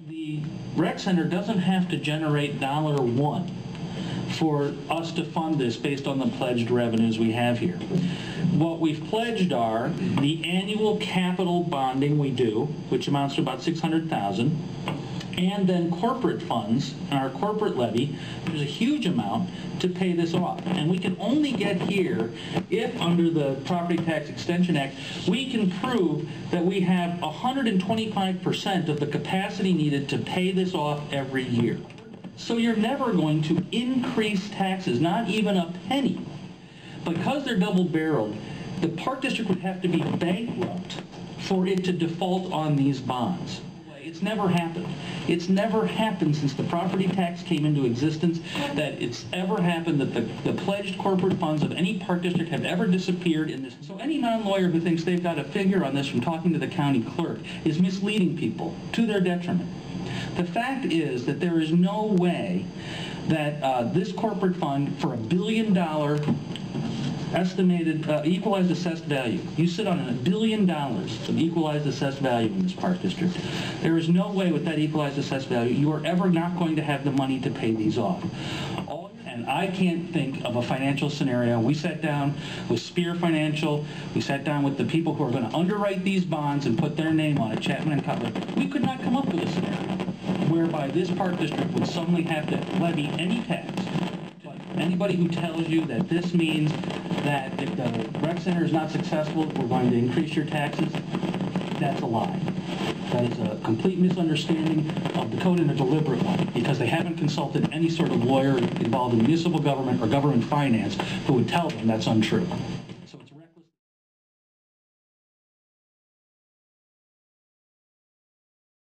The rec center doesn't have to generate $1 for us to fund this based on the pledged revenues we have here. What we've pledged are the annual capital bonding we do, which amounts to about $600,000, and then corporate funds and our corporate levy, which is a huge amount, to pay this off. And we can only get here if, under the Property Tax Extension Act, we can prove that we have 125% of the capacity needed to pay this off every year. So you're never going to increase taxes, not even a penny. Because they're double-barreled, the Park District would have to be bankrupt for it to default on these bonds. It's never happened. It's never happened since the property tax came into existence that it's ever happened that the pledged corporate funds of any park district have ever disappeared in this. So any non-lawyer who thinks they've got a figure on this from talking to the county clerk is misleading people to their detriment. The fact is that there is no way that this corporate fund for $1 billion estimated equalized assessed value. You sit on $1 billion of equalized assessed value in this park district. There is no way with that equalized assessed value you are ever not going to have the money to pay these off. And I can't think of a financial scenario. We sat down with Spear Financial. We sat down with the people who are going to underwrite these bonds and put their name on it, Chapman and Cutler. We could not come up with a scenario whereby this park district would suddenly have to levy any tax. But anybody who tells you that this means that if the rec center is not successful, we're going to increase your taxes, that's a lie. That is a complete misunderstanding of the code and a deliberate one, because they haven't consulted any sort of lawyer involved in municipal government or government finance who would tell them that's untrue.